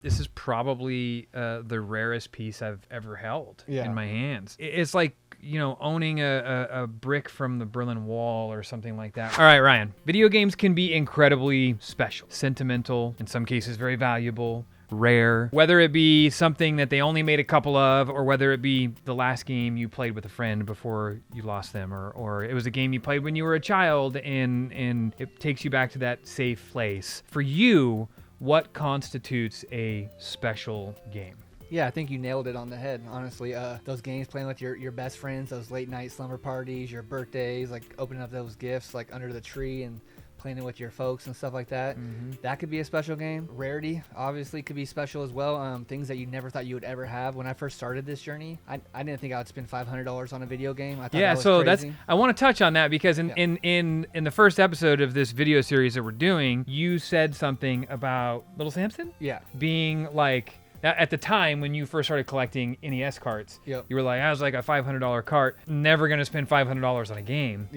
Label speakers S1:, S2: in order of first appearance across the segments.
S1: This is probably the rarest piece I've ever held in my hands. It's like, owning a brick from the Berlin Wall or something like that. All right, Ryan. Video games can be incredibly special, sentimental, in some cases very valuable, rare. Whether it be something that they only made a couple of, or whether it be the last game you played with a friend before you lost them, or it was a game you played when you were a child and it takes you back to that safe place. For you, what constitutes a special game?
S2: Yeah, I think you nailed it on the head, honestly. Those games playing with your best friends, those late night slumber parties, your birthdays, like opening up those gifts like under the tree and playing it with your folks and stuff like that. That could be a special game. Rarity obviously could be special as well. Things that you never thought you would ever have. When I first started this journey, I didn't think I would spend $500 on a video game. I thought that was crazy.
S1: I want to touch on that because in the first episode of this video series that we're doing, you said something about Little Samson being like, at the time when you first started collecting NES carts, you were like, I was like a $500 cart, never going to spend $500 on a game.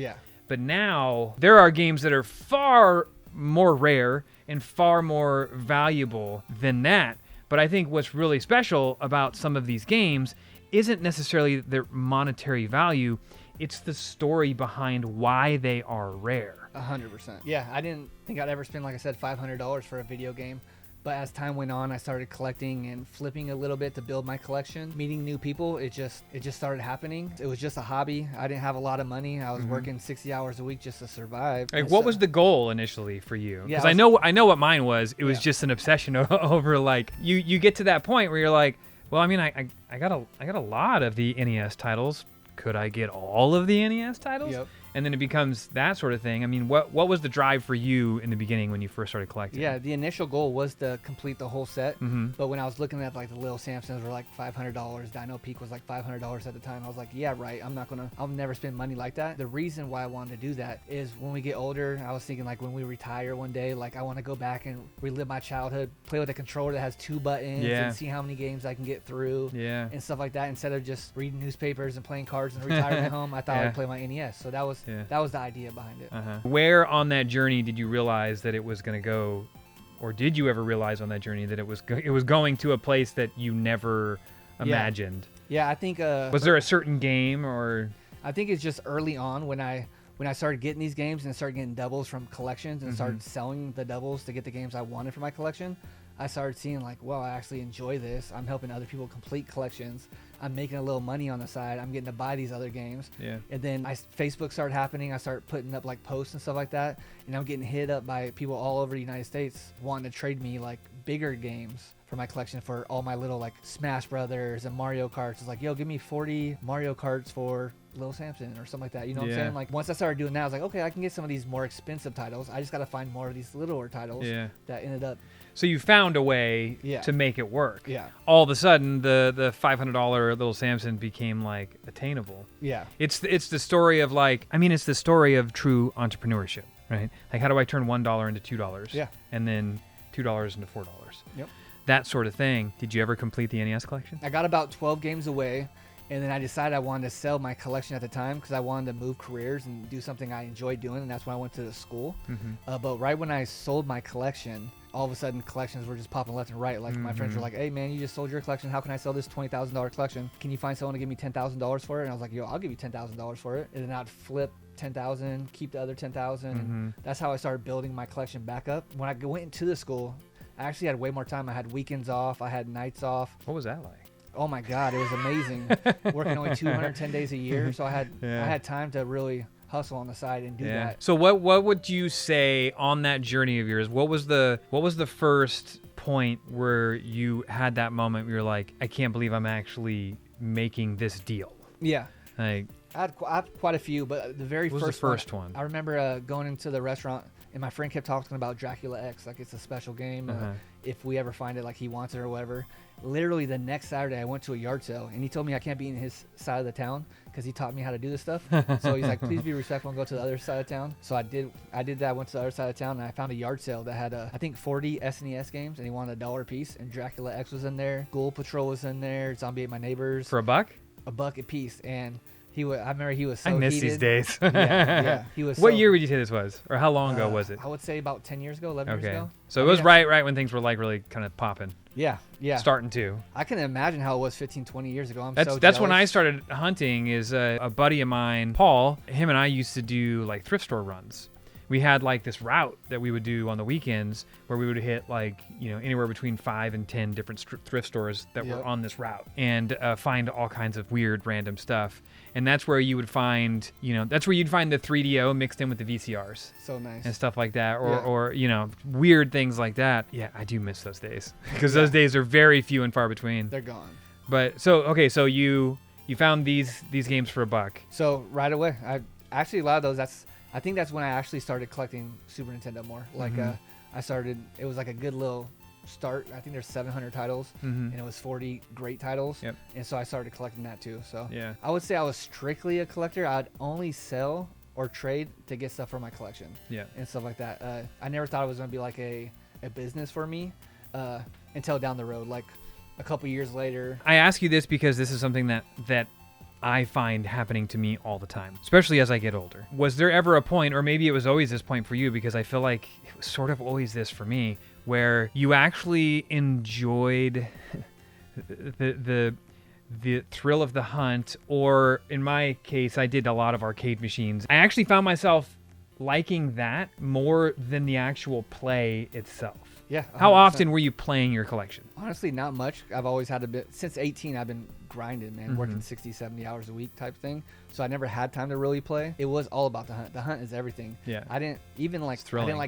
S1: But now there are games that are far more rare and far more valuable than that. But I think what's really special about some of these games isn't necessarily their monetary value. It's the story behind why they are rare.
S2: 100%. Yeah, I didn't think I'd ever spend, like I said, $500 for a video game. But as time went on, I started collecting and flipping a little bit to build my collection. Meeting new people, it just started happening. It was just a hobby. I didn't have a lot of money. I was working 60 hours a week just to survive.
S1: Like, what was the goal initially for you? Because I know what mine was. It was just an obsession over like you get to that point where you're like, well, I mean, I got a lot of the NES titles. Could I get all of the NES titles? And then it becomes that sort of thing. I mean, what was the drive for you in the beginning when you first started collecting?
S2: Yeah, the initial goal was to complete the whole set. But when I was looking at like the Little Samsons were like $500, Dino Peak was like $500 at the time. I was like, yeah, right. I'll never spend money like that. The reason why I wanted to do that is when we get older, I was thinking like when we retire one day, like I want to go back and relive my childhood, play with a controller that has 2 buttons and see how many games I can get through and stuff like that. Instead of just reading newspapers and playing cards in the retirement home, I thought I'd play my NES. So that was the idea behind it.
S1: Where on that journey did you realize that it was going to go, or did you ever realize on that journey that it was going to a place that you never imagined?
S2: Yeah, I think.
S1: Was there a certain game, or?
S2: I think it's just early on when I started getting these games and started getting doubles from collections and started selling the doubles to get the games I wanted for my collection. I started seeing like, well, I actually enjoy this. I'm helping other people complete collections. I'm making a little money on the side. I'm getting to buy these other games. And then Facebook started happening. I started putting up like posts and stuff like that. And I'm getting hit up by people all over the United States wanting to trade me like bigger games for my collection for all my little like Smash Brothers and Mario Karts. It's like, yo, give me 40 Mario Karts for Little Samson or something like that. You know what I'm saying? Like once I started doing that, I was like, okay, I can get some of these more expensive titles. I just got to find more of these littler titles that ended up.
S1: So you found a way to make it work.
S2: Yeah.
S1: All of a sudden, the $500 Little Samson became like attainable.
S2: Yeah.
S1: It's the story of like, I mean, it's the story of true entrepreneurship, right? Like, how do I turn $1 into $2?
S2: Yeah.
S1: And then $2 into $4.
S2: Yep.
S1: That sort of thing. Did you ever complete the NES collection?
S2: I got about 12 games away. And then I decided I wanted to sell my collection at the time because I wanted to move careers and do something I enjoyed doing. And that's when I went to the school. But right when I sold my collection, all of a sudden collections were just popping left and right. Like my friends were like, hey man, you just sold your collection. How can I sell this $20,000 collection? Can you find someone to give me $10,000 for it? And I was like, yo, I'll give you $10,000 for it. And then I'd flip 10,000, keep the other 10,000. And that's how I started building my collection back up. When I went into the school, I actually had way more time. I had weekends off. I had nights off.
S1: What was that like?
S2: Oh my God, it was amazing. Working only 210 days a year, so I had time to really hustle on the side and do that.
S1: So what would you say on that journey of yours? What was the first point where you had that moment where you're like, I can't believe I'm actually making this deal?
S2: Yeah.
S1: Like,
S2: I had quite a few, but the very
S1: first one.
S2: I remember going into the restaurant and my friend kept talking about Dracula X, like it's a special game. If we ever find it, like he wants it or whatever. Literally the next Saturday, I went to a yard sale and he told me I can't be in his side of the town because he taught me how to do this stuff. So he's like, please be respectful and go to the other side of town. So I did that. I went to the other side of town and I found a yard sale that had I think 40 SNES games and he wanted $1 a piece. And Dracula X was in there, Ghoul Patrol was in there, Zombie Ate My Neighbors
S1: for $1.
S2: $1 a piece. And I remember he was so
S1: I miss
S2: heated.
S1: these days.
S2: Yeah, he was.
S1: What year would you say this was, or how long ago was it?
S2: I would say about 10 years ago, 11 years ago.
S1: So it was right when things were like really kind of popping.
S2: Yeah, yeah.
S1: Starting to.
S2: I can imagine how it was 15, 20 years ago.
S1: That's when I started hunting. Is a buddy of mine, Paul. Him and I used to do like thrift store runs. We had like this route that we would do on the weekends where we would hit like, anywhere between 5 and 10 different thrift stores that were on this route and find all kinds of weird random stuff. And that's where you would find, that's where you'd find the 3DO mixed in with the VCRs.
S2: So nice.
S1: And stuff like that. Or weird things like that. Yeah, I do miss those days because those days are very few and far between.
S2: They're gone.
S1: But so you found these games for $1.
S2: So right away, a lot of those, I think that's when I actually started collecting Super Nintendo more. Like I started, it was like a good little start. I think there's 700 titles and it was 40 great titles.
S1: Yep.
S2: And so I started collecting that too. So
S1: yeah,
S2: I would say I was strictly a collector. I'd only sell or trade to get stuff for my collection.
S1: Yeah.
S2: And stuff like that. I never thought it was going to be like a business for me until down the road, like a couple years later.
S1: I ask you this because this is something that I find happening to me all the time, especially as I get older. Was there ever a point, or maybe it was always this point for you, because I feel like it was sort of always this for me, where you actually enjoyed the thrill of the hunt, or in my case, I did a lot of arcade machines. I actually found myself liking that more than the actual play itself.
S2: Yeah. 100%.
S1: How often were you playing your collection?
S2: Honestly, not much. I've always had a bit, since 18, I've been grinding, man, working 60, 70 hours a week type thing. So I never had time to really play. It was all about the hunt. The hunt is everything.
S1: Yeah.
S2: I didn't like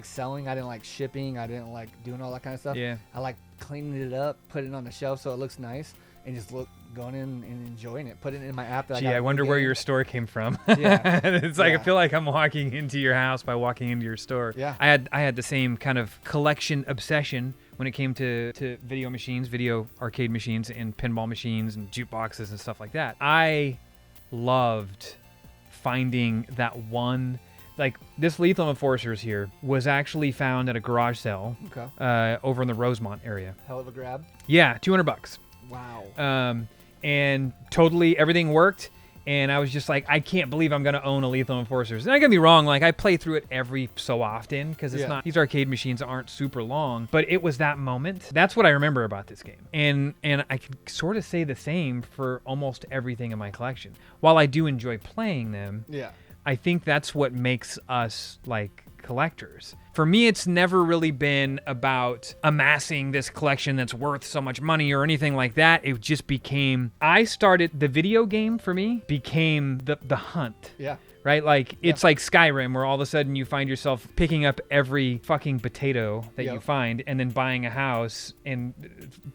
S2: selling. I didn't like shipping. I didn't like doing all that kind of stuff.
S1: Yeah.
S2: I like cleaning it up, putting it on the shelf so it looks nice, and just going in and enjoying it. Putting it in my app. That
S1: I wonder where your store came from.
S2: Yeah.
S1: It's like I feel like I'm walking into your house by walking into your store.
S2: Yeah.
S1: I had the same kind of collection obsession when it came to video machines, video arcade machines, and pinball machines and jukeboxes and stuff like that. I loved finding that one. Like this Lethal Enforcers here was actually found at a garage sale over in the Rosemont area.
S2: Hell of a grab.
S1: Yeah, $200.
S2: Wow.
S1: And totally everything worked. And I was just like, I can't believe I'm going to own a Lethal Enforcers. And I get me wrong, like I play through it every so often because it's not, these arcade machines aren't super long, but it was that moment. That's what I remember about this game. And I can sort of say the same for almost everything in my collection. While I do enjoy playing them, I think that's what makes us like collectors. For me, it's never really been about amassing this collection that's worth so much money or anything like that. It just became, the video game for me became the hunt.
S2: Yeah.
S1: Right? Like, it's like Skyrim, where all of a sudden you find yourself picking up every fucking potato that you find and then buying a house and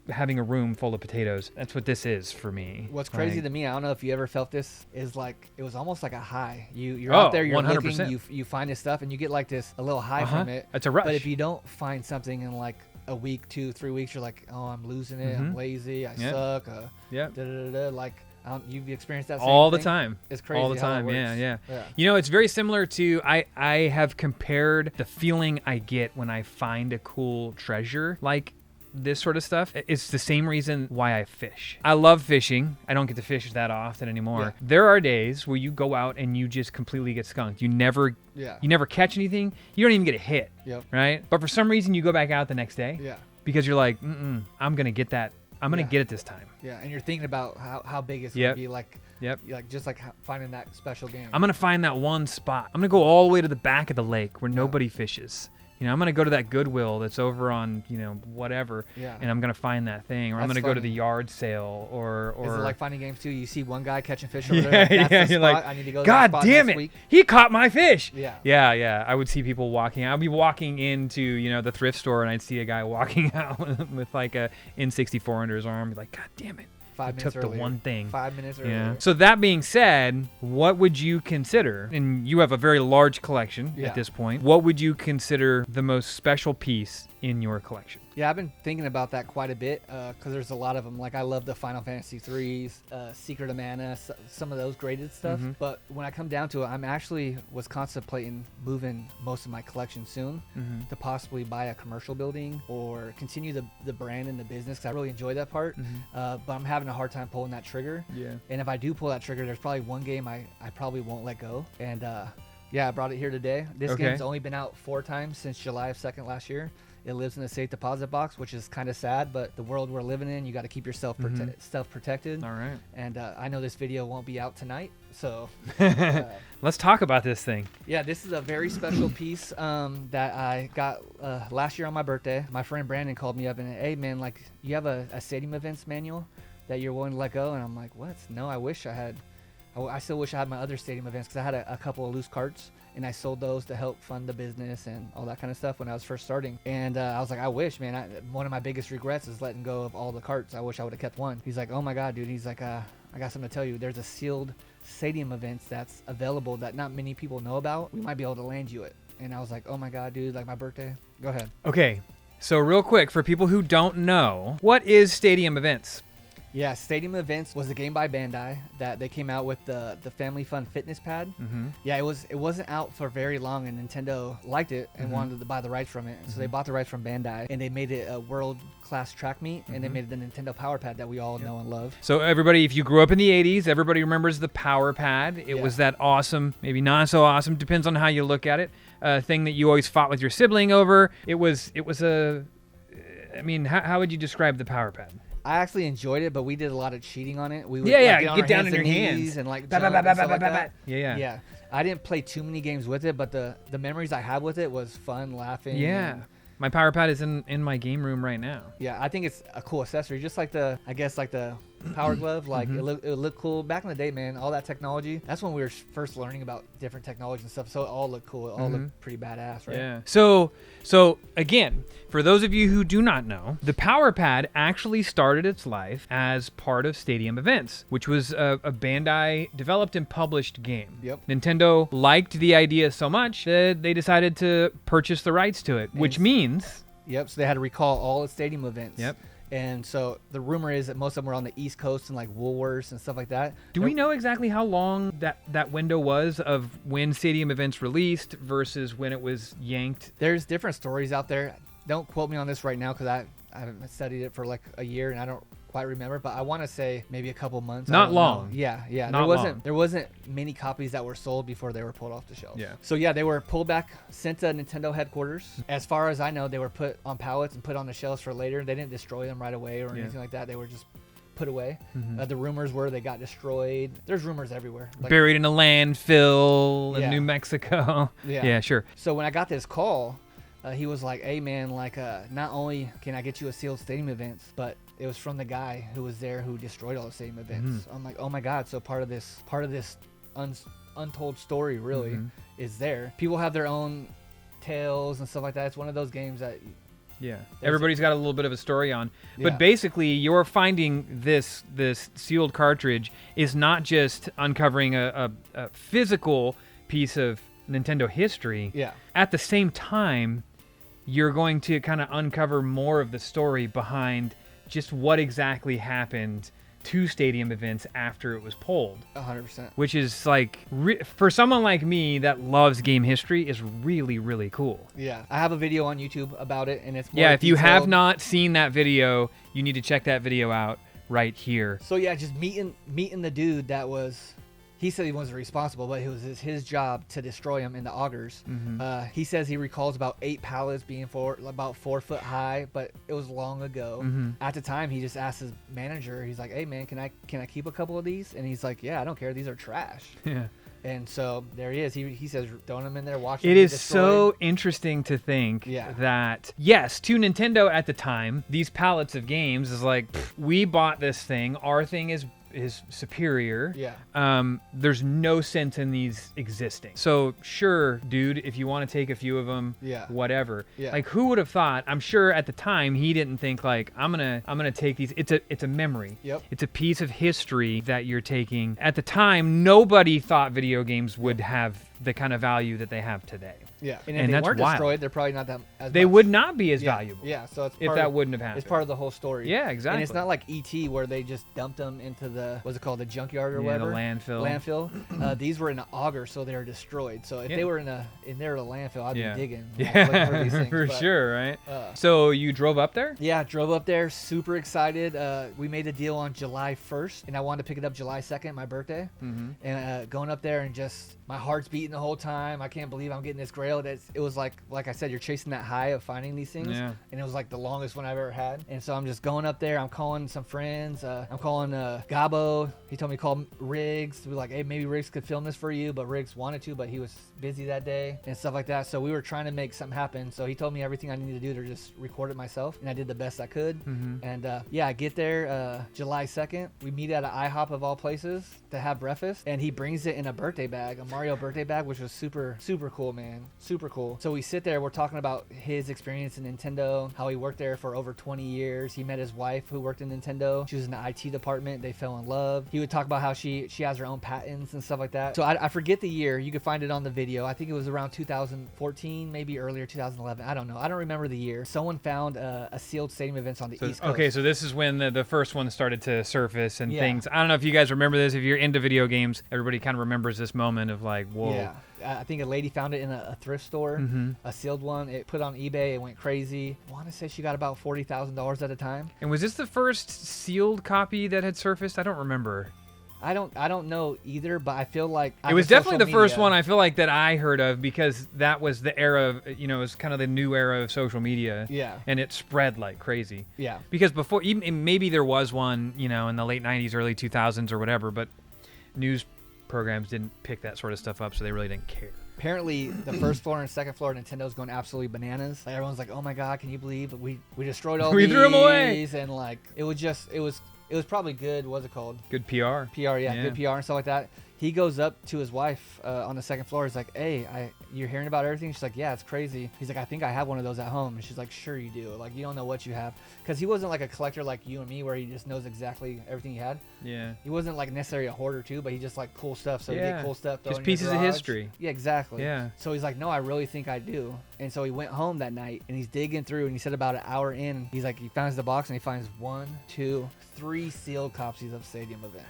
S1: having a room full of potatoes. That's what this is for me.
S2: What's crazy to me, I don't know if you ever felt this, is like, it was almost like a high. You're out there, you're 100%. Looking, you find this stuff, and you get like this, a little high from it.
S1: It's a rush.
S2: But if you don't find something in like a week, 2, 3 weeks, you're like, oh, I'm losing it, I'm lazy, I suck, like, you've experienced that same
S1: all the
S2: thing?
S1: time.
S2: It's crazy.
S1: All the time.
S2: How it
S1: Yeah.
S2: Yeah.
S1: You know, it's very similar to I have compared the feeling I get when I find a cool treasure, like this sort of stuff. It's the same reason why I fish. I love fishing. I don't get to fish that often anymore. Yeah. There are days where you go out and you just completely get skunked. You never catch anything. You don't even get a hit.
S2: Yep.
S1: Right? But for some reason you go back out the next day.
S2: Yeah.
S1: Because you're like, I'm gonna get that. I'm gonna get it this time.
S2: Yeah, and you're thinking about how big it's gonna be, like, just like finding that special game.
S1: I'm gonna find that one spot. I'm gonna go all the way to the back of the lake where nobody fishes. You know, I'm gonna go to that Goodwill that's over on, whatever, and I'm gonna find that thing, or I'm gonna go to the yard sale, or.
S2: Is it like finding games too? You see one guy catching fish over there. That's the spot.
S1: Like,
S2: I need to go.
S1: God
S2: to that spot
S1: damn
S2: next
S1: it!
S2: Week.
S1: He caught my fish.
S2: Yeah.
S1: I would see people walking. I'd be walking into the thrift store, and I'd see a guy walking out with like a N64 under his arm. Be like, God damn it!
S2: 5 minutes
S1: took
S2: earlier.
S1: the one thing.
S2: 5 minutes earlier.
S1: Yeah. So that being said, what would you consider, and you have a very large collection at this point, what would you consider the most special piece in your collection?
S2: Yeah, I've been thinking about that quite a bit because there's a lot of them. Like, I love the Final Fantasy 3s, Secret of Mana, some of those graded stuff. But when I come down to it, was contemplating moving most of my collection soon to possibly buy a commercial building or continue the brand and the business, because I really enjoy that part. But I'm having a hard time pulling that trigger. Yeah. And if I do pull that trigger, there's probably one game I probably won't let go. And I brought it here today. This game's only been out 4 times since July of 2nd last year. It lives in a safe deposit box, which is kind of sad, but the world we're living in, you got to keep yourself protected.
S1: All right.
S2: And I know this video won't be out tonight, so
S1: let's talk about this thing.
S2: Yeah, this is a very special piece that I got last year on my birthday. My friend Brandon called me up and, hey man, like, you have a stadium events manual that you're willing to let go? And I'm like, what? No, I wish I had. I still wish I had my other stadium events, because I had a couple of loose carts, and I sold those to help fund the business and all that kind of stuff when I was first starting. And I was like, I wish, man. One of my biggest regrets is letting go of all the carts. I wish I would have kept one. He's like, oh my God, dude. He's like, I got something to tell you. There's a sealed stadium events that's available that not many people know about. We might be able to land you it. And I was like, oh my God, dude, like my birthday. Go ahead.
S1: Okay. So real quick, for people who don't know, what is stadium events?
S2: Yeah, Stadium Events was a game by Bandai that they came out with the Family Fun Fitness Pad.
S1: Mm-hmm.
S2: Yeah, it wasn't out for very long, and Nintendo liked it and wanted to buy the rights from it. So they bought the rights from Bandai, and they made it a world-class track meet, and they made it the Nintendo Power Pad that we all know and love.
S1: So everybody, if you grew up in the 80s, everybody remembers the Power Pad. It was that awesome, maybe not so awesome, depends on how you look at it, thing that you always fought with your sibling over. It was a, I mean, how would you describe the Power Pad?
S2: I actually enjoyed it, but we did a lot of cheating on it. We would
S1: get down on your hands
S2: and like
S1: jump and stuff like that.
S2: Yeah. I didn't play too many games with it, but the memories I have with it was fun, laughing.
S1: Yeah. My Power Pad is in my game room right now.
S2: Yeah, I think it's a cool accessory, just like the Power Glove. Like it looked cool back in the day, man. All that technology. That's when we were first learning about different technology and stuff. So it all looked cool. It all looked pretty badass, right?
S1: Yeah. So again, for those of you who do not know, the Power Pad actually started its life as part of Stadium Events, which was a Bandai developed and published game.
S2: Yep.
S1: Nintendo liked the idea so much that they decided to purchase the rights to it, which means.
S2: Yep. So they had to recall all its Stadium Events.
S1: Yep.
S2: And so the rumor is that most of them were on the East Coast and like Woolworths and stuff like that.
S1: Do we know exactly how long that window was of when Stadium Events released versus when it was yanked?
S2: There's different stories out there. Don't quote me on this right now, because I haven't studied it for like a year and I don't quite remember, but I want to say maybe a couple months.
S1: Not long.
S2: Yeah. There wasn't many copies that were sold before they were pulled off the shelf.
S1: Yeah.
S2: So yeah, they were pulled back, sent to Nintendo headquarters. As far as I know, they were put on pallets and put on the shelves for later. They didn't destroy them right away or anything like that. They were just put away. The rumors were they got destroyed. There's rumors everywhere. Like,
S1: buried in a landfill in New Mexico. Yeah, sure.
S2: So when I got this call, he was like, hey man, like not only can I get you a sealed Stadium Events, but it was from the guy who was there who destroyed all the Stadium Events. I'm like, oh my God. So part of this untold story really is there. People have their own tales and stuff like that. It's one of those games that
S1: everybody's got a little bit of a story on. But basically, you're finding this sealed cartridge is not just uncovering a physical piece of Nintendo history.
S2: Yeah.
S1: At the same time, you're going to kind of uncover more of the story behind just what exactly happened to Stadium Events after it was pulled.
S2: 100%.
S1: Which is like, for someone like me that loves game history, is really, really cool.
S2: Yeah. I have a video on YouTube about it, and it's more
S1: if you
S2: detailed.
S1: have not seen that video, you need to check that video out right here.
S2: So yeah, just meeting the dude that was. He said he wasn't responsible, but it was his job to destroy him in the augers. He says he recalls about 8 pallets being about 4 foot high, but it was long ago. At the time, he just asked his manager, he's like, hey man, can I keep a couple of these? And he's like, yeah, I don't care. These are trash.
S1: Yeah.
S2: And so there he is. He says, throwing them in there, watching
S1: it
S2: them
S1: is so interesting to think that, yes, to Nintendo at the time, these pallets of games is like, we bought this thing. Our thing is superior. There's no sense in these existing. So sure, dude, if you want to take a few of them, whatever. Like, who would have thought? I'm sure at the time he didn't think like, I'm gonna take these. It's a memory. It's a piece of history that you're taking. At the time, nobody thought video games would have the kind of value that they have today.
S2: And if they weren't destroyed, they're probably not that as
S1: they
S2: much.
S1: would not be as valuable.
S2: So it's
S1: if that wouldn't have happened.
S2: It's part of the whole story.
S1: Yeah, exactly.
S2: And it's not like E.T. where they just dumped them into the, what's it called, the junkyard or whatever?
S1: The landfill.
S2: These were in an auger, so they were destroyed. So if they were in there at a landfill, I'd be digging.
S1: Yeah,
S2: for these things.
S1: for sure, right? So you drove up there?
S2: Yeah, drove up there, super excited. We made a deal on July 1st, and I wanted to pick it up July 2nd, my birthday. And going up there and just, my heart's beating the whole time. I can't believe I'm getting this great thrill. It was like I said, you're chasing that high of finding these things.
S1: Yeah.
S2: And it was like the longest one I've ever had. And so I'm just going up there. I'm calling some friends. I'm calling Gabo. He told me to call Riggs to be like, hey, maybe Riggs could film this for you. But Riggs wanted to, but he was busy that day and stuff like that. So we were trying to make something happen. So he told me everything I needed to do to just record it myself. And I did the best I could. And yeah, I get there July 2nd. We meet at an IHOP of all places to have breakfast. And he brings it in a birthday bag, a Mario birthday bag, which was super, super cool, man. Super cool. So we sit there. We're talking about his experience in Nintendo, how he worked there for over 20 years. He met his wife who worked in Nintendo. She was in the IT department. They fell in love. He would talk about how she has her own patents and stuff like that. So I forget the year. You can find it on the video. I think it was around 2014, maybe earlier 2011. I don't know. I don't remember the year. Someone found a sealed stadium events on the East Coast.
S1: Okay, so this is when the first one started to surface and things. I don't know if you guys remember this. If you're into video games, everybody kind of remembers this moment of like, whoa.
S2: Yeah. I think a lady found it in a thrift store, a sealed one. It put on eBay. It went crazy. I want to say she got about $40,000 at a time.
S1: And was this the first sealed copy that had surfaced? I don't remember.
S2: I don't know either, but I feel like
S1: it was definitely the first one I feel like that I heard of, because that was the era of, you know, it was kind of the new era of social media.
S2: Yeah.
S1: And it spread like crazy.
S2: Yeah.
S1: Because before, even maybe there was one, you know, in the late 90s, early 2000s or whatever, but news programs didn't pick that sort of stuff up, so they really didn't care.
S2: Apparently, the first floor and second floor, Nintendo's going absolutely bananas. Like, everyone's like, "Oh my god, can you believe we destroyed all these?"
S1: We threw them away.
S2: And like, it was probably good. What's it called?
S1: Good PR.
S2: PR, yeah, good PR and stuff like that. He goes up to his wife on the second floor. He's like, "Hey, you're hearing about everything?" She's like, "Yeah, it's crazy." He's like, "I think I have one of those at home." And she's like, "Sure you do. Like, you don't know what you have." Because he wasn't like a collector like you and me, where he just knows exactly everything he had.
S1: Yeah.
S2: He wasn't like necessarily a hoarder too, but he just like cool stuff. So you get cool stuff.
S1: Just pieces of history.
S2: Yeah, exactly.
S1: Yeah.
S2: So he's like, "No, I really think I do." And so he went home that night and he's digging through, and he said about an hour in, he's like, he finds the box and he finds 1, 2, 3 sealed copies of Stadium Events.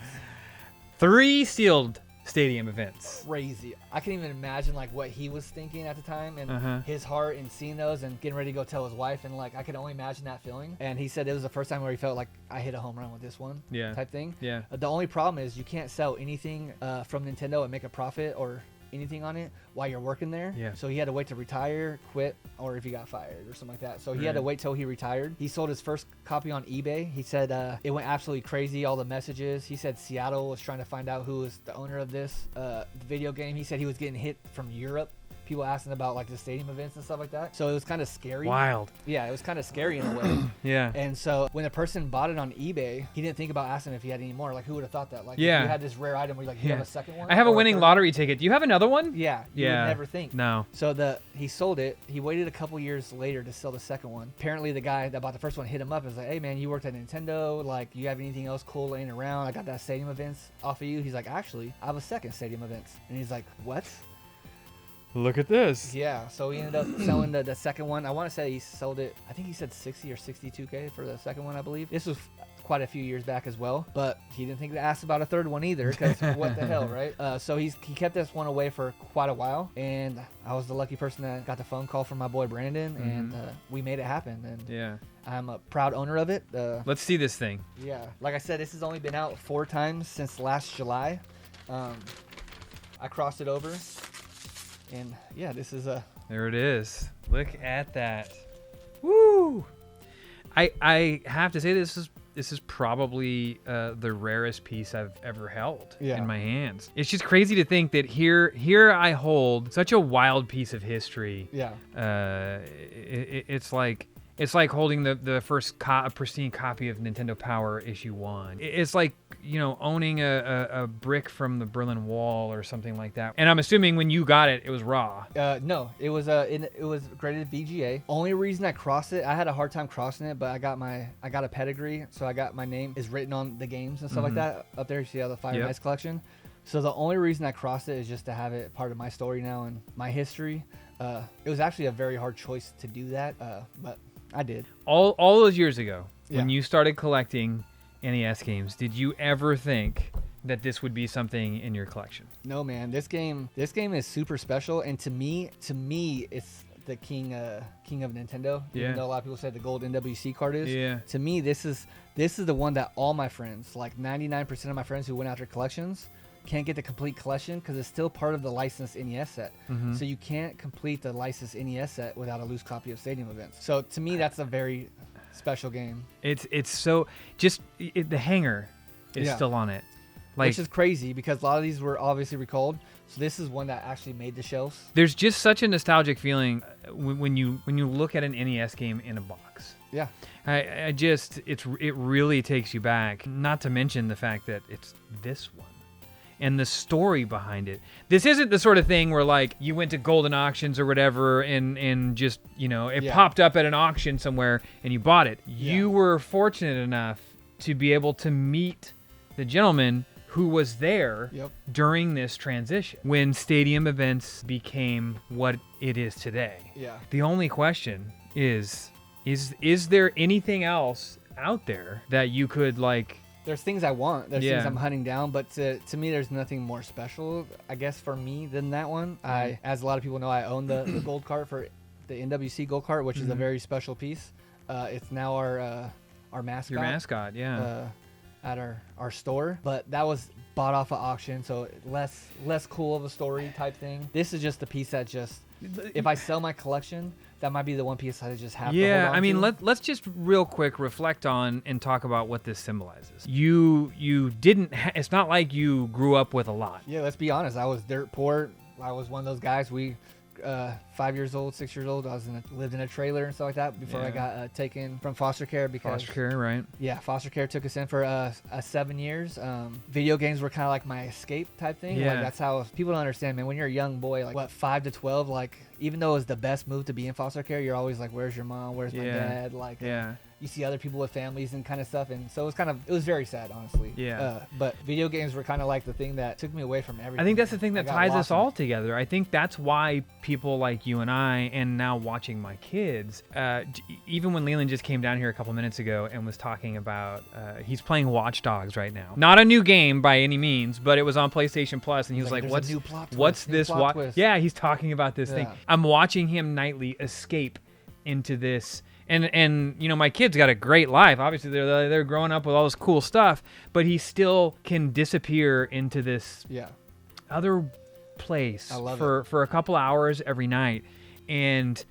S1: 3 sealed Stadium Events.
S2: Crazy. I can't even imagine like what he was thinking at the time, and his heart, and seeing those and getting ready to go tell his wife, and like I could only imagine that feeling. And he said it was the first time where he felt like I hit a home run with this one.
S1: Yeah.
S2: Type thing.
S1: Yeah.
S2: The only problem is you can't sell anything from Nintendo and make a profit or anything on it while you're working there.
S1: Yeah.
S2: So he had to wait to retire, quit, or if he got fired or something like that. So he had to wait till he retired. He sold his first copy on eBay. He said it went absolutely crazy, all the messages. He said Seattle was trying to find out who was the owner of this video game. He said he was getting hit from Europe. People asking about like the stadium events and stuff like that. So it was kind of scary.
S1: Wild.
S2: Yeah, it was kind of scary in a way.
S1: Yeah.
S2: And so when a person bought it on eBay, he didn't think about asking if he had any more. Like, who would have thought that? Like, if you had this rare item where you're like, you have a second one?
S1: I have a
S2: or
S1: winning
S2: third
S1: lottery ticket. Do you have another one?
S2: Yeah. You would never think.
S1: No.
S2: So he sold it. He waited a couple years later to sell the second one. Apparently the guy that bought the first one hit him up and was like, "Hey man, you worked at Nintendo. Like, you have anything else cool laying around? I got that Stadium Events off of you." He's like, "Actually, I have a second Stadium Events." And he's like, "What?"
S1: Look at this.
S2: Yeah, so he ended up selling the second one. I want to say he sold it, I think he said 60 or 62K for the second one, I believe. This was quite a few years back as well, but he didn't think to ask about a third one either, because what the hell, right? So he kept this one away for quite a while, and I was the lucky person that got the phone call from my boy Brandon, and we made it happen. And I'm a proud owner of it.
S1: Let's see this thing.
S2: Yeah, like I said, this has only been out 4 times since last July. I crossed it over. And yeah, this is
S1: there it is. Look at that. Woo! I have to say this is probably the rarest piece I've ever held in my hands. It's just crazy to think that here I hold such a wild piece of history.
S2: Yeah.
S1: It's like holding the first pristine copy of Nintendo Power issue 1. It's like, you know, owning a brick from the Berlin Wall or something like that. And I'm assuming when you got it, it was raw.
S2: No, it was graded VGA. Only reason I crossed it, I had a hard time crossing it, but I got a pedigree, so I got my name is written on the games and stuff like that up there. You see how the Fire and Ice collection. So the only reason I crossed it is just to have it part of my story now and my history. It was actually a very hard choice to do that, but I did.
S1: All those years ago, when you started collecting NES games, did you ever think that this would be something in your collection?
S2: No, man. This game is super special, and to me, it's the king of Nintendo. Even though a lot of people say the gold NWC card is.
S1: Yeah.
S2: To me, this is the one that all my friends, like 99% of my friends who went after collections, can't get the complete collection because it's still part of the licensed NES set.
S1: Mm-hmm.
S2: So you can't complete the licensed NES set without a loose copy of Stadium Events. So to me, that's a very special game.
S1: It's so just the hanger is still on it, like,
S2: which is crazy because a lot of these were obviously recalled. So this is one that actually made the shelves.
S1: There's just such a nostalgic feeling when you look at an NES game in a box.
S2: Yeah.
S1: It really takes you back. Not to mention the fact that it's this one. And the story behind it. This isn't the sort of thing where like you went to golden auctions or whatever and just, it popped up at an auction somewhere and you bought it.
S2: Yeah.
S1: You were fortunate enough to be able to meet the gentleman who was there during this transition when Stadium Events became what it is today.
S2: Yeah.
S1: The only question is there anything else out there that you could like?
S2: There's things I want. There's things I'm hunting down, but to me, there's nothing more special, I guess, for me than that one. As a lot of people know, I own the gold cart for the NWC gold cart, which is a very special piece. It's now our mascot.
S1: Your mascot, yeah.
S2: At our store, but that was bought off of auction, so less cool of a story type thing. This is just a piece that just, if I sell my collection, that might be the one piece I just have to hold on
S1: I mean,
S2: to.
S1: let's just real quick reflect on and talk about what this symbolizes. You didn't it's not like you grew up with a lot.
S2: Yeah, let's be honest, I was dirt poor. I was one of those guys. 5 years old, 6 years old, lived in a trailer and stuff like that before I got taken from foster care because
S1: foster care, right?
S2: Yeah, foster care took us in for 7 years. Video games were kind of like my escape type thing.
S1: Yeah.
S2: Like, that's how people don't understand, man. When you're a young boy, like 5 to 12, like even though it's the best move to be in foster care, you're always like, where's your mom? Where's my dad? Like, you see other people with families and kind of stuff, and so it was very sad, honestly. But video games were kind of like the thing that took me away from everything.
S1: I think that's the thing that ties us all together. I think that's why people like you and I, and now watching my kids, even when Leland just came down here a couple minutes ago and was talking about, he's playing Watch Dogs right now. Not a new game by any means, but it was on PlayStation Plus, and he was like, what's this? Yeah, he's talking about this thing. I'm watching him nightly escape into this. And my kid's got a great life. Obviously, they're growing up with all this cool stuff, but he still can disappear into this other place for a couple hours every night, and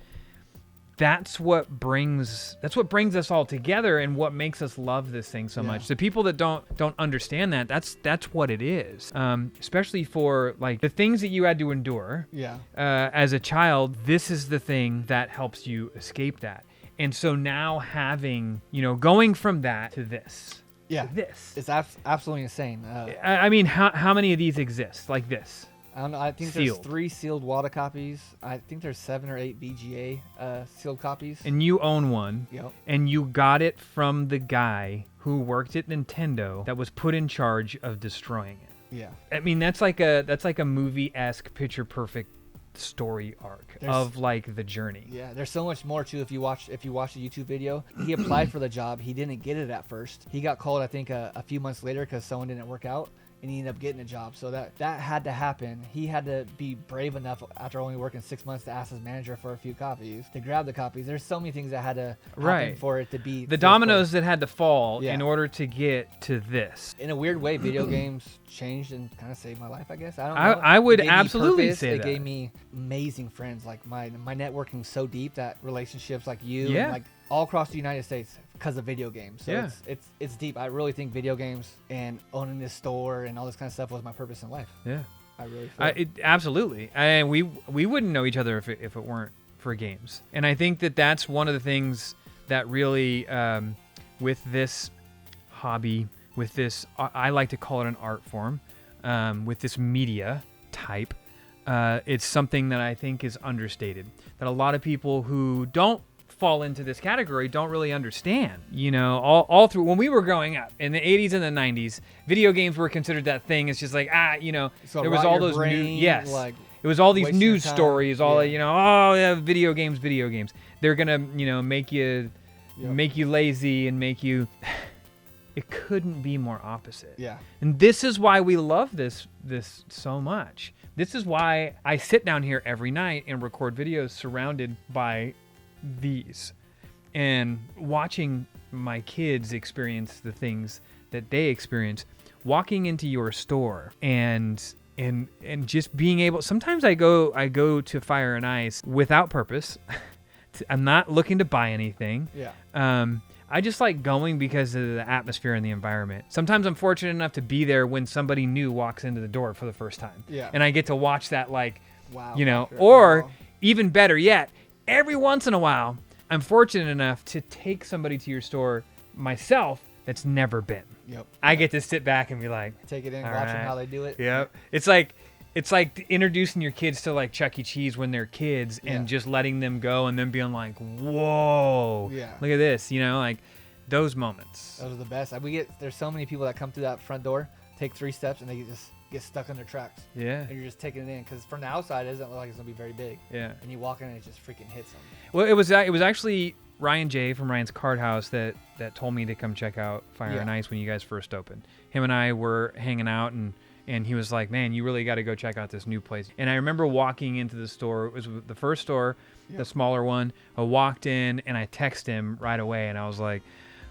S1: that's what brings us all together, and what makes us love this thing so much. So people that don't understand that's what it is. Especially for like the things that you had to endure. As a child, this is the thing that helps you escape that. And so now having, going from that to this.
S2: It's absolutely insane.
S1: I mean, how many of these exist like this?
S2: I don't know. I think there's 3 sealed WADA copies. I think there's 7 or 8 VGA sealed copies.
S1: And you own one.
S2: Yep.
S1: And you got it from the guy who worked at Nintendo that was put in charge of destroying it.
S2: Yeah.
S1: I mean, that's like a movie-esque, picture-perfect story arc of like the journey.
S2: Yeah, there's so much more too. If you watch the YouTube video, he applied for the job. He didn't get it at first. He got called, I think, a few months later because someone didn't work out, and he ended up getting a job. So that had to happen. He had to be brave enough after only working 6 months to ask his manager for a few copies, to grab the copies. There's so many things that had to happen for it to be
S1: the dominoes that had to fall in order to get to this.
S2: In a weird way, video games changed and kind of saved my life, I guess. I don't know.
S1: I would absolutely say that.
S2: They gave me amazing friends. Like my networking's so deep that relationships like you, and like all across the United States, because of video games. So it's deep. I really think video games and owning this store and all this kind of stuff was my purpose in life.
S1: Yeah,
S2: I really feel
S1: absolutely. And we wouldn't know each other if it weren't for games. And I think that's one of the things that really, with this hobby, with this, I like to call it an art form, with this media type, it's something that I think is understated. That a lot of people who don't fall into this category don't really understand. All through when we were growing up in the 80s and the 90s, video games were considered that thing. It's just like
S2: so
S1: there was all those it was all these news stories, video games. They're gonna make you lazy and make you. It couldn't be more opposite.
S2: Yeah.
S1: And this is why we love this so much. This is why I sit down here every night and record videos surrounded by these, and watching my kids experience the things that they experience, walking into your store and just being able, sometimes I go to Fire and Ice without purpose. I'm not looking to buy anything.
S2: Yeah.
S1: I just like going because of the atmosphere and the environment. Sometimes I'm fortunate enough to be there when somebody new walks into the door for the first time.
S2: Yeah.
S1: And I get to watch that, like,
S2: wow,
S1: you know,
S2: factor.
S1: or
S2: Wow.
S1: even better yet, every once in a while, I'm fortunate enough to take somebody to your store myself that's never been.
S2: Yep.
S1: I get to sit back and be like,
S2: Take it in,
S1: all
S2: watch them
S1: right.
S2: how they do it.
S1: Yep. It's like introducing your kids to like Chuck E. Cheese when they're kids and just letting them go and then being like, whoa,
S2: Yeah.
S1: look at this, you know, like those moments.
S2: Those are the best. There's so many people that come through that front door, take 3 steps, and they just get stuck in their tracks.
S1: Yeah.
S2: And you're just taking it in because from the outside, it doesn't look like it's gonna be very big.
S1: Yeah.
S2: And you walk in and it just freaking hits them.
S1: Well, it was actually Ryan J from Ryan's Card House that told me to come check out Fire and Ice when you guys first opened. Him and I were hanging out and he was like, man, you really got to go check out this new place. And I remember walking into the store. It was the first store, the smaller one. I walked in and I texted him right away. And I was like,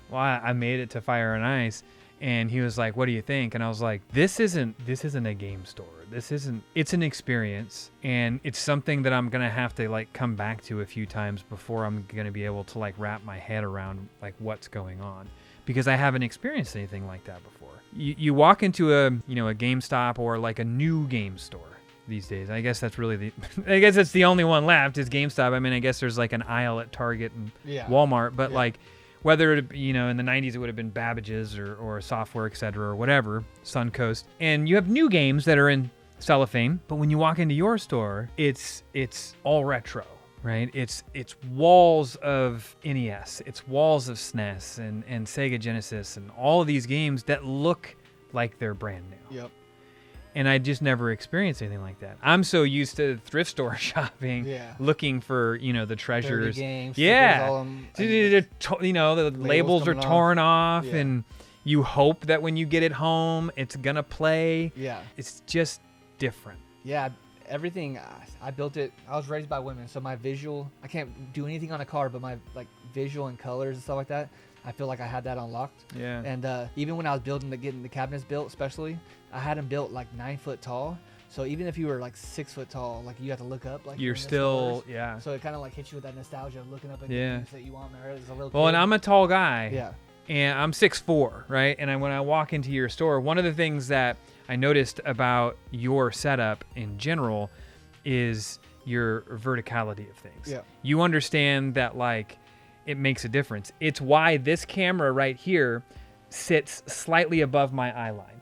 S1: well, I made it to Fire and Ice. And he was like, what do you think? And I was like, this isn't a game store. It's an experience. And it's something that I'm going to have to like come back to a few times before I'm going to be able to like wrap my head around like what's going on. Because I haven't experienced anything like that before. You walk into a GameStop or like a new game store these days. I guess that's really I guess that's the only one left is GameStop. I mean, I guess there's like an aisle at Target and Walmart, but like whether it, in the 90s it would have been Babbage's or Software, etc. or whatever, Suncoast. And you have new games that are in cellophane, but when you walk into your store, it's all retro. Right, it's walls of NES, it's walls of SNES and Sega Genesis and all of these games that look like they're brand new.
S2: Yep.
S1: And I just never experienced anything like that. I'm so used to thrift store shopping, looking for the treasures.
S2: Games,
S1: the labels are torn off, and you hope that when you get it home, it's gonna play.
S2: Yeah,
S1: it's just different.
S2: Yeah. Everything I built it. I was raised by women, so my visual, I can't do anything on a card, but my like visual and colors and stuff like that, I feel like I had that unlocked.
S1: Yeah.
S2: And even when I was getting the cabinets built, especially, I had them built like 9 foot tall. So even if you were like 6 foot tall, like you have to look up. Like
S1: you're still
S2: So it kind of like hits you with that nostalgia of looking up at things that you want as a little.
S1: Well,
S2: kid.
S1: and I'm a tall guy.
S2: Yeah.
S1: And I'm 6'4", right? And when I walk into your store, one of the things that I noticed about your setup in general is your verticality of things.
S2: Yeah.
S1: You understand that like it makes a difference. It's why this camera right here sits slightly above my eye line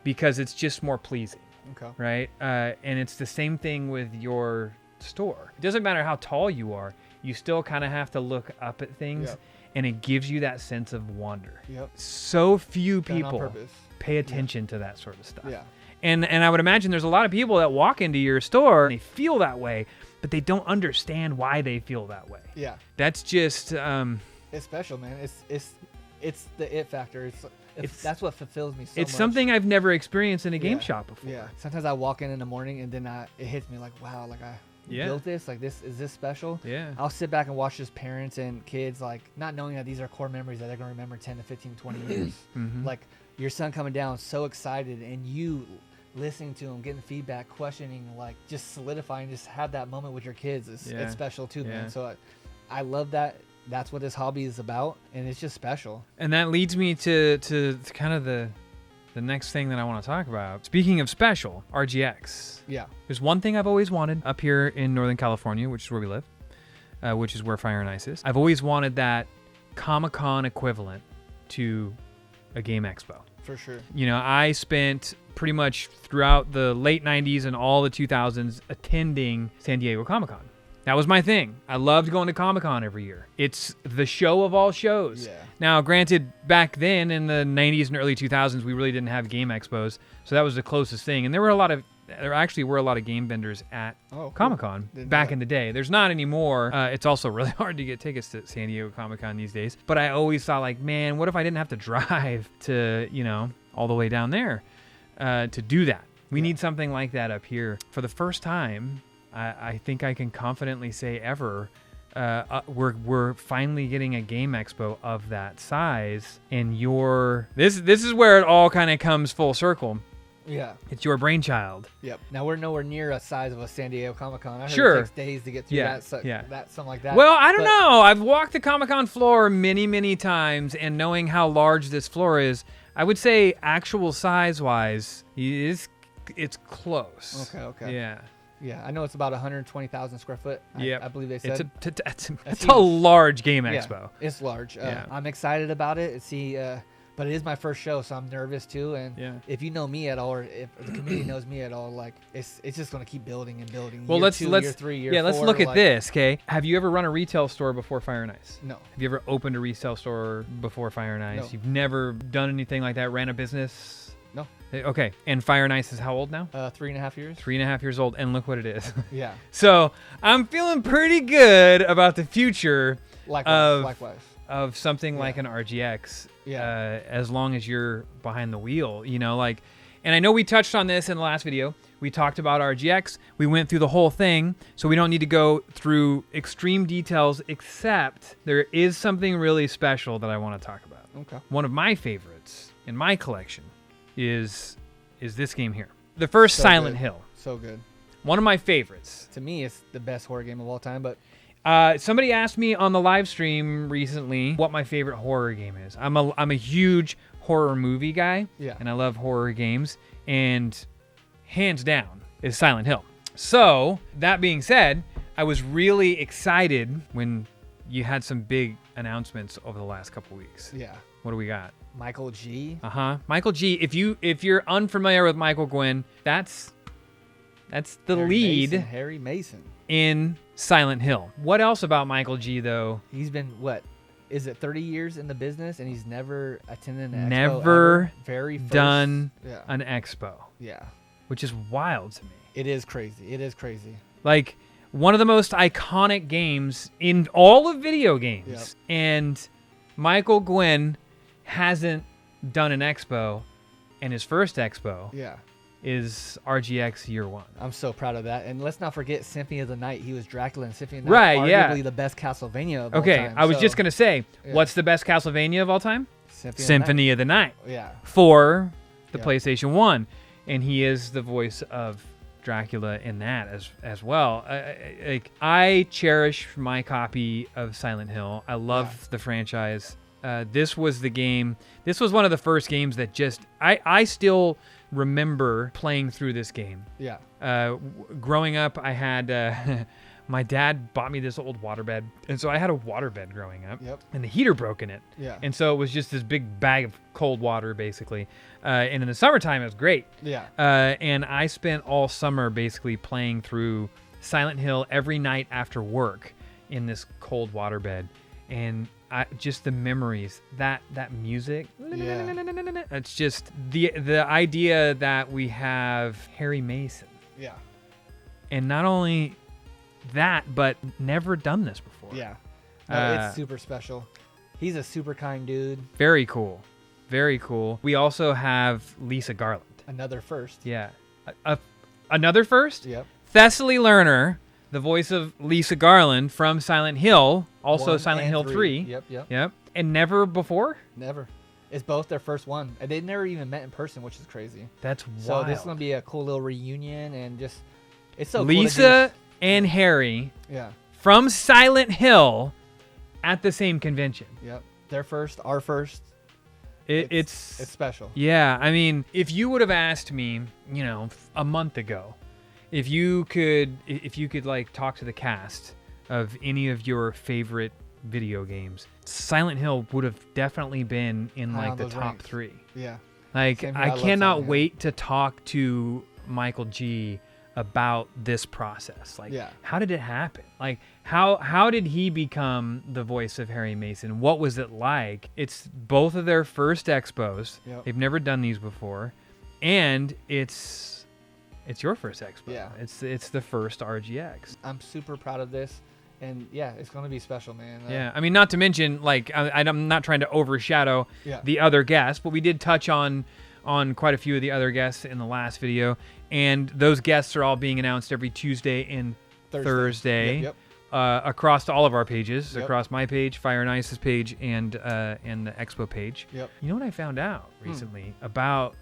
S1: because it's just more pleasing.
S2: Okay.
S1: Right? And it's the same thing with your store. It doesn't matter how tall you are. You still kind of have to look up at things. Yep. And it gives you that sense of wonder.
S2: Yep.
S1: So few people pay attention to that sort of stuff.
S2: Yeah.
S1: And I would imagine there's a lot of people that walk into your store and they feel that way, but they don't understand why they feel that way.
S2: Yeah.
S1: That's just
S2: it's special, man. It's the it factor. That's what fulfills me so much.
S1: It's something I've never experienced in a game shop before.
S2: Yeah. Sometimes I walk in the morning and then it hits me like, wow, like I built this, like is this special?
S1: Yeah.
S2: I'll sit back and watch as parents and kids, like not knowing that these are core memories that they're going to remember 10 to 15, 20 years.
S1: Mm-hmm.
S2: Like your son coming down so excited and you listening to him, getting feedback, questioning, like just solidifying, just have that moment with your kids. It's special too, man. So I love that. That's what this hobby is about. And it's just special. And
S1: that leads me to kind of the next thing that I want to talk about. Speaking of special, RGX.
S2: Yeah.
S1: There's one thing I've always wanted up here in Northern California, which is where we live, which is where Fire and Ice is. I've always wanted that Comic-Con equivalent to a game expo.
S2: For sure.
S1: I spent pretty much throughout the late 90s and all the 2000s attending San Diego Comic-Con. That was my thing. I loved going to Comic-Con every year. It's the show of all shows.
S2: Yeah.
S1: Now, granted, back then in the 90s and early 2000s, we really didn't have game expos, so that was the closest thing. And there actually were a lot of game vendors at Comic-Con back in the day. There's not anymore. It's also really hard to get tickets to San Diego Comic-Con these days. But I always thought, like, man, what if I didn't have to drive to, all the way down there to do that? We need something like that up here. For the first time, I think I can confidently say ever, we're finally getting a game expo of that size, and this is where it all kind of comes full circle.
S2: Yeah.
S1: It's your brainchild.
S2: Yep. Now we're nowhere near a size of a San Diego Comic-Con. I heard
S1: Sure.
S2: it takes days to get through that something like that.
S1: Well, I don't know. I've walked the Comic-Con floor many times, and knowing how large this floor is, I would say actual size-wise, it's close.
S2: Okay.
S1: Yeah.
S2: Yeah, I know it's about 120,000 square foot.
S1: Yeah,
S2: I believe they said.
S1: It's a large game expo.
S2: Yeah, it's large.
S1: Yeah.
S2: I'm excited about it. But it is my first show, so I'm nervous too. And if you know me at all, or if the community knows me at all, like it's just gonna keep building and building.
S1: Well,
S2: let's year 3, year 4,
S1: let's look at this. Okay, have you ever run a retail store before Fire and Ice?
S2: No.
S1: Have you ever opened a retail store before Fire and Ice?
S2: No.
S1: You've never done anything like that. Ran a business?
S2: No.
S1: Okay, and Fire and Ice is how old now?
S2: 3.5 years.
S1: 3.5 years old, and look what it is.
S2: Yeah.
S1: So I'm feeling pretty good about the future
S2: Likewise.
S1: of something like an RGX.
S2: Yeah.
S1: As long as you're behind the wheel, and I know we touched on this in the last video. We talked about RGX. We went through the whole thing, so we don't need to go through extreme details, except there is something really special that I want to talk about.
S2: Okay.
S1: One of my favorites in my collection is this game here. The first Silent Hill.
S2: So good.
S1: One of my favorites.
S2: To me, it's the best horror game of all time, but
S1: somebody asked me on the live stream recently what my favorite horror game is. I'm a huge horror movie guy, and I love horror games, and hands down is Silent Hill. So that being said, I was really excited when you had some big announcements over the last couple weeks.
S2: Yeah.
S1: What do we got?
S2: Michael G.
S1: Michael G. If you're unfamiliar with Michael Gwynn, that's the lead.
S2: Harry Mason
S1: in Silent Hill. What else about Michael G, though?
S2: He's been, 30 years in the business, and he's never attended an expo.
S1: Never
S2: Very first,
S1: done an expo.
S2: Yeah.
S1: Which is wild to me.
S2: It is crazy.
S1: Like, one of the most iconic games in all of video games.
S2: Yep.
S1: And Michael Gwynn hasn't done an expo, and his first expo is RGX Year 1.
S2: I'm so proud of that. And let's not forget Symphony of the Night. He was Dracula in Symphony of the
S1: Night.
S2: Night.
S1: Right,
S2: arguably the best Castlevania of all time.
S1: Okay, I was just going to say, what's the best Castlevania of all time? Symphony of the Night.
S2: Yeah.
S1: For the PlayStation 1. And he is the voice of Dracula in that as well. I cherish my copy of Silent Hill. I love the franchise. This was the game. This was one of the first games that I still remember playing through this game.
S2: Yeah.
S1: Growing up, I had my dad bought me this old waterbed, and so I had a waterbed growing up.
S2: Yep.
S1: And the heater broke in it.
S2: Yeah.
S1: And so it was just this big bag of cold water, basically. And in the summertime, it was great.
S2: Yeah. And
S1: I spent all summer basically playing through Silent Hill every night after work in this cold waterbed, and just the memories, that music. It's just the idea that we have Harry Mason.
S2: Yeah.
S1: And not only that, but never done this before.
S2: Yeah. No, it's super special. He's a super kind dude.
S1: Very cool. Very cool. We also have Lisa Garland.
S2: Another first.
S1: Yeah. Another first?
S2: Yep.
S1: Thessaly Lerner, the voice of Lisa Garland from Silent Hill, also
S2: 1
S1: Silent
S2: and
S1: Hill 3.
S2: Yep.
S1: And never before?
S2: Never. It's both their first one. And they never even met in person, which is crazy.
S1: That's
S2: so
S1: wild.
S2: So this is going to be a cool little reunion, and just, it's so
S1: Lisa and Harry from Silent Hill at the same convention.
S2: Yep. Their first, our first.
S1: It's
S2: special.
S1: Yeah. I mean, if you would have asked me, a month ago, if you could like talk to the cast of any of your favorite video games, Silent Hill would have definitely been in like the top ranks. 3.
S2: Yeah.
S1: Like, I cannot wait to talk to Michael G about this process. Like, how did it happen? Like, how did he become the voice of Harry Mason? What was it like? It's both of their first expos.
S2: Yep.
S1: They've never done these before, and it's your first expo.
S2: Yeah.
S1: It's the first RGX.
S2: I'm super proud of this. And it's going to be special, man.
S1: Yeah, I mean, not to mention, like, I'm not trying to overshadow the other guests, but we did touch on quite a few of the other guests in the last video, and those guests are all being announced every Tuesday and Thursday.
S2: Yep.
S1: across to all of our pages, across my page, Fire and Ice's page, and the Expo page.
S2: Yep.
S1: You know what I found out recently about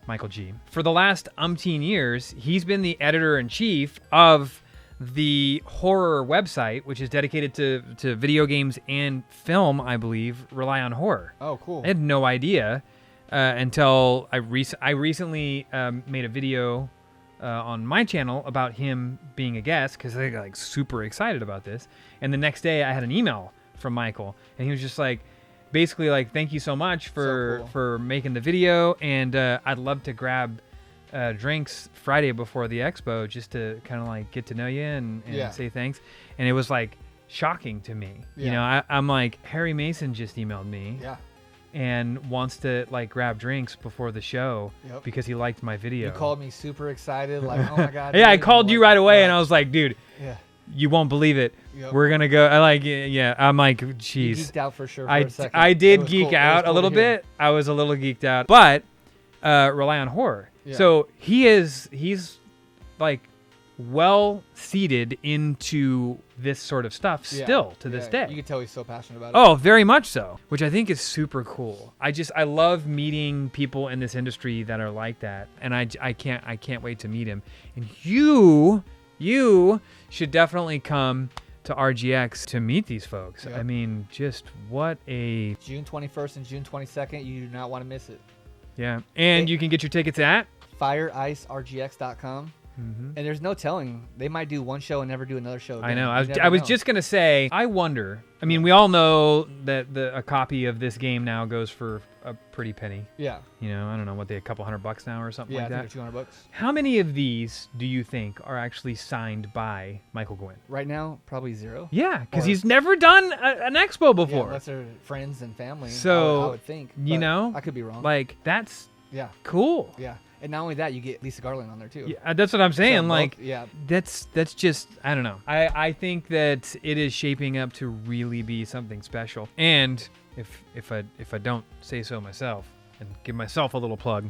S1: Michael G? For the last umpteen years, he's been the editor-in-chief of the horror website, which is dedicated to video games and film, I believe, Rely on Horror.
S2: Oh, cool.
S1: I had no idea until I recently made a video on my channel about him being a guest because I got like super excited about this. And the next day I had an email from Michael, and he was just like, basically like, thank you so much for making the video, and I'd love to grab drinks Friday before the expo just to kind of like get to know you and say thanks. And it was like shocking to me. You know, I'm like, Harry Mason just emailed me and wants to like grab drinks before the show because he liked my video.
S2: You called me super excited, like, oh my God.
S1: Yeah, I called you right away and I was like, dude, you won't believe it. We're going to go. I'm like, jeez.
S2: You geeked out for sure for a second.
S1: I did geek out a little bit. I was a little geeked out, but Rely on Horror. So he's like well seated into this sort of stuff still to this day.
S2: You can tell he's so passionate about it.
S1: Oh, very much so, which I think is super cool. I love meeting people in this industry that are like that, and I can't wait to meet him. And you should definitely come to RGX to meet these folks. I mean, just what a...
S2: June 21st and June 22nd. You do not want to miss it.
S1: Yeah, and you can get your tickets at
S2: FireIceRGX.com. And there's no telling. They might do one show and never do another show again.
S1: I know. I was just going to say, I wonder. I mean, we all know that a copy of this game now goes for a pretty penny.
S2: Yeah.
S1: You know, I don't know, what, a couple $100 now or something like that?
S2: Yeah, I think they're $200.
S1: How many of these do you think are actually signed by Michael Gwynn?
S2: Right now, probably 0.
S1: Yeah, because he's never done an expo before.
S2: Yeah, unless they're friends and family.
S1: So,
S2: I would think.
S1: You know?
S2: I could be wrong.
S1: Like, that's cool.
S2: Yeah. And not only that, you get Lisa Garland on there too.
S1: Yeah, that's what I'm saying.
S2: So,
S1: like, that's just, I don't know. I think that it is shaping up to really be something special. And if I don't say so myself and give myself a little plug,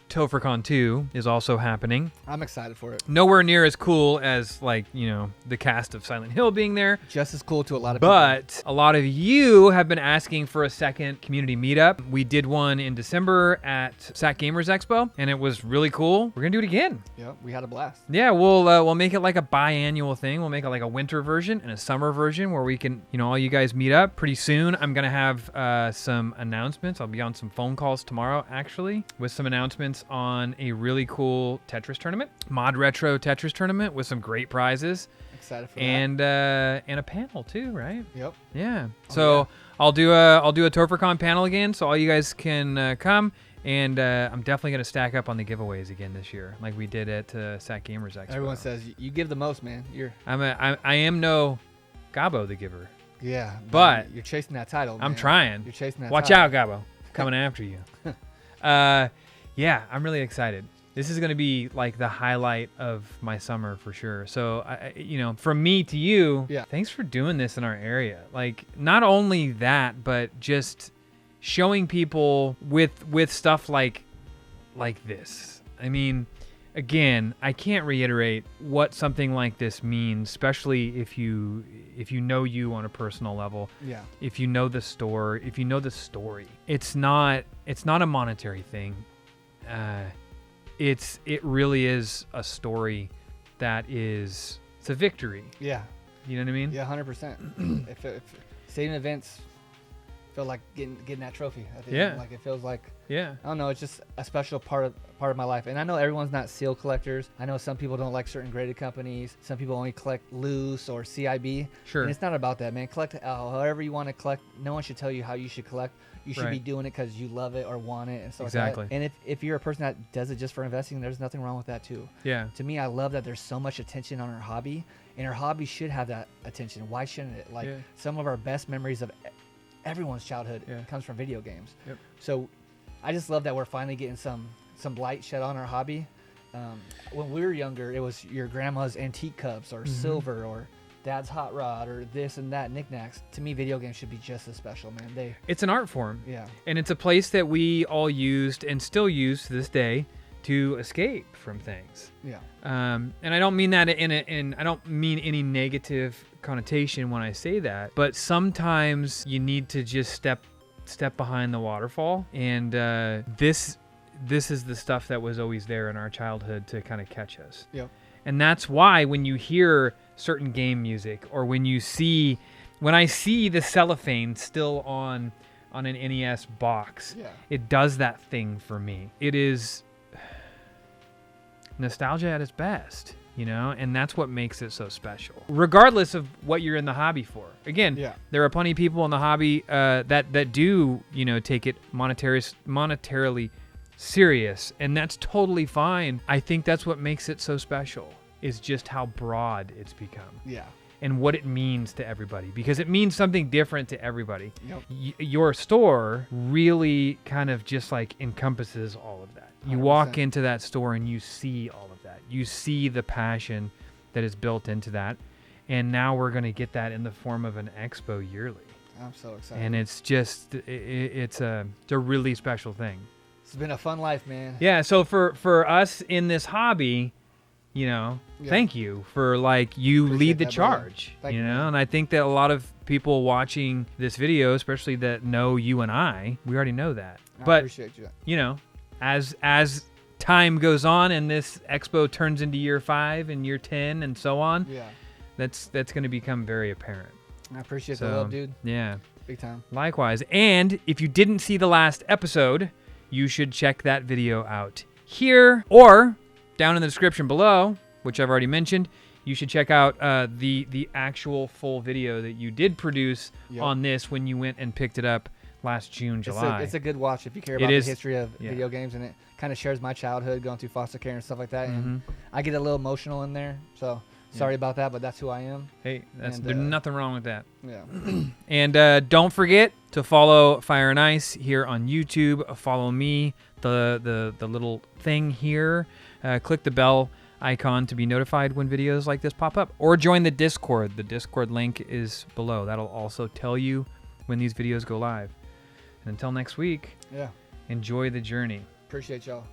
S1: Tofer.A 2 is also happening.
S2: I'm excited for it.
S1: Nowhere near as cool as, like, you know, the cast of Silent Hill being there.
S2: Just as cool to a lot of people.
S1: But a lot of you have been asking for a second community meetup. We did one in December at SAC Gamers Expo, and it was really cool. We're going to do it again.
S2: Yeah, we had a blast.
S1: Yeah, we'll make it like a biannual thing. We'll make it like a winter version and a summer version where we can, you know, all you guys meet up. Pretty soon, I'm going to have some announcements. I'll be on some phone calls tomorrow, actually, with some announcements on a really cool Tetris tournament, Mod Retro Tetris tournament with some great prizes.
S2: Excited for
S1: that. And a panel too, right?
S2: Yep.
S1: Yeah. So I'll do a Tofer.A panel again, so all you guys can come. And I'm definitely gonna stack up on the giveaways again this year, like we did at SAC Gamers Expo.
S2: Everyone says you give the most, man.
S1: I am no Gabo the giver.
S2: Yeah.
S1: But
S2: you're chasing that title.
S1: I'm
S2: man.
S1: trying.
S2: You're chasing that.
S1: Watch
S2: title.
S1: out, Gabo. Coming after you. Yeah, I'm really excited. This is going to be like the highlight of my summer for sure. So, you know, from me to you, thanks for doing this in our area. Like, not only that, but just showing people with stuff like this. I mean, again, I can't reiterate what something like this means, especially if you know you on a personal level.
S2: Yeah.
S1: If you know the store, if you know the story. It's not a monetary thing. It really is a story it's a victory.
S2: Yeah.
S1: You know what I mean?
S2: Yeah, 100%. if stadium events feel like getting that trophy. I think like it feels like I don't know, it's just a special part of my life. And I know everyone's not seal collectors. I know some people don't like certain graded companies. Some people only collect loose or CIB.
S1: Sure.
S2: And it's not about that, man. Collect however you want to collect. No one should tell you how you should collect. You should be doing it because you love it or want it and stuff like that. And if you're a person that does it just for investing, there's nothing wrong with that too.
S1: Yeah.
S2: To me, I love that there's so much attention on our hobby, and our hobby should have that attention. Why shouldn't it? Like some of our best memories of everyone's childhood comes from video games. Yep. So I just love that we're finally getting some light shed on our hobby. When we were younger, it was your grandma's antique cups or silver or dad's hot rod or this and that knickknacks. To me, video games should be just as special, man. It's
S1: an art form.
S2: Yeah.
S1: And it's a place that we all used and still use to this day to escape from things.
S2: Yeah.
S1: And I don't mean that I don't mean any negative connotation when I say that, but sometimes you need to just step behind the waterfall, and this is the stuff that was always there in our childhood to kind of catch us.
S2: Yep.
S1: And that's why when you hear certain game music, or when I see the cellophane still on an NES box, it does that thing for me. It is nostalgia at its best, and that's what makes it so special, regardless of what you're in the hobby for. Again, there are plenty of people in the hobby that do take it monetarily serious, and that's totally fine. I think that's what makes it so special, is just how broad it's become.
S2: Yeah.
S1: And what it means to everybody, because it means something different to everybody.
S2: Yep.
S1: Your store really kind of just like encompasses all of that. You
S2: 100%.
S1: walk into that store and you see all of that. You see the passion that is built into that. And now we're going to get that in the form of an expo yearly.
S2: I'm so excited.
S1: And it's just, it's a really special thing.
S2: It's been a fun life, man.
S1: Yeah. So for us in this hobby, thank you for you lead the charge,
S2: Thank you,
S1: and I think that a lot of people watching this video, especially that know you and we already know that.
S2: I appreciate you.
S1: As time goes on and this expo turns into year 5 and year 10 and so on, that's going to become very apparent.
S2: I appreciate the love, dude.
S1: Yeah.
S2: Big time.
S1: Likewise. And if you didn't see the last episode, you should check that video out here or down in the description below, which I've already mentioned. You should check out the actual full video that you did produce on this when you went and picked it up last June, July.
S2: It's a good watch if you care about the history of video games, and it kind of shares my childhood going through foster care and stuff like that. And I get a little emotional in there, so sorry about that, but that's who I am.
S1: Hey, there's nothing wrong with that.
S2: Yeah.
S1: And don't forget to follow Fire and Ice here on YouTube. Follow me, the little thing here. Click the bell icon to be notified when videos like this pop up, or join the Discord. The Discord link is below. That'll also tell you when these videos go live. And until next week, enjoy the journey.
S2: Appreciate y'all.